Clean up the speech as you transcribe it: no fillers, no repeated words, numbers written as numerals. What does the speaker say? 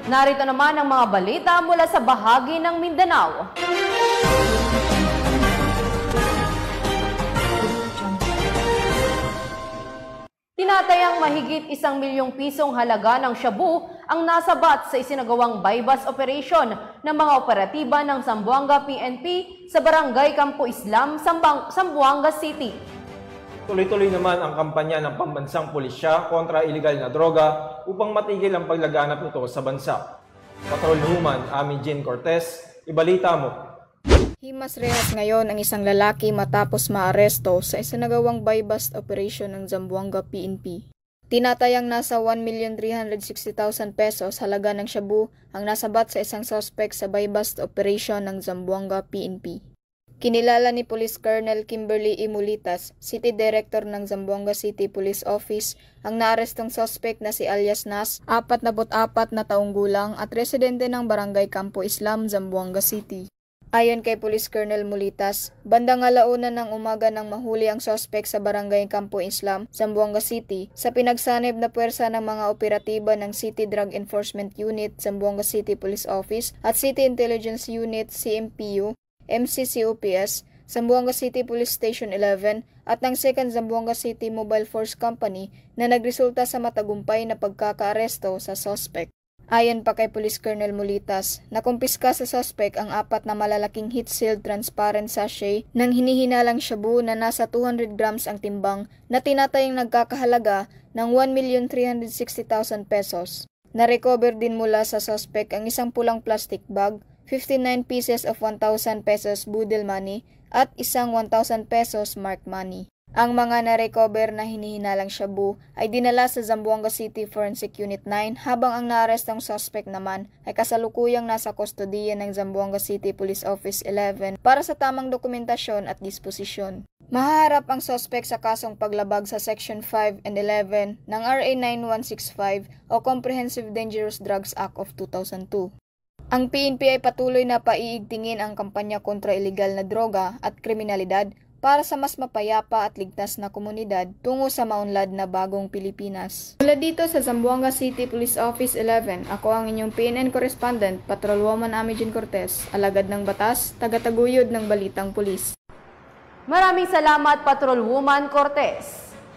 Narito naman ang mga balita mula sa bahagi ng Mindanao. Tinatayang mahigit 1 milyong pisong halaga ng shabu ang nasabat sa isinagawang buy-bust operation ng mga operatiba ng Zamboanga PNP sa Barangay Campo Islam, Zamboanga City. Tuloy-tuloy naman ang kampanya ng pambansang pulisya kontra iligal na droga upang matigil ang paglaganap nito sa bansa. Patrolwoman Ami Jean Cortez, ibalita mo. Himas rehas ngayon ang isang lalaki matapos maaresto sa isinagawang buy-bust operation ng Zamboanga PNP. Tinatayang nasa 1,360,000 pesos halaga ng shabu ang nasabat sa isang suspect sa buy-bust operation ng Zamboanga PNP. Kinilala ni Police Colonel Kimberly Imulitas, City Director ng Zamboanga City Police Office, ang naarestong suspect na si alias Nas, 44 na taong gulang at residente ng Barangay Campo Islam, Zamboanga City. Ayon kay Police Colonel Mulitas, bandang 1:00 ng umaga nang mahuli ang suspect sa Barangay Campo Islam, Zamboanga City, sa pinagsanib na puwersa ng mga operatiba ng City Drug Enforcement Unit, Zamboanga City Police Office at City Intelligence Unit, CMPU, MCCOPS, Zamboanga City Police Station 11 at ng 2nd Zamboanga City Mobile Force Company na nagresulta sa matagumpay na pagkakaaresto sa suspect. Ayon pa kay Police Colonel Mulitas, nakumpiska sa suspect ang 4 na malalaking heat-sealed transparent sachet ng hinihinalang shabu na nasa 200 grams ang timbang na tinatayang nagkakahalaga ng 1,360,000 pesos. Na-recover din mula sa suspect ang isang pulang plastic bag, 59 pieces of 1,000 pesos budel money at isang 1,000 pesos marked money. Ang mga na-recover na hinihinalang shabu ay dinala sa Zamboanga City Forensic Unit 9 habang ang naarestong suspect naman ay kasalukuyang nasa kustodiya ng Zamboanga City Police Office 11 para sa tamang dokumentasyon at disposisyon. Mahaharap ang suspect sa kasong paglabag sa Section 5 and 11 ng RA 9165 o Comprehensive Dangerous Drugs Act of 2002. Ang PNP ay patuloy na paiigtingin ang kampanya kontra iligal na droga at kriminalidad para sa mas mapayapa at ligtas na komunidad tungo sa maunlad na bagong Pilipinas. Mula dito sa Zamboanga City Police Office 11, ako ang inyong PNN correspondent, Patrolwoman Ami Jean Cortez, alagad ng batas, tagataguyod ng balitang pulis. Maraming salamat, Patrolwoman Cortez.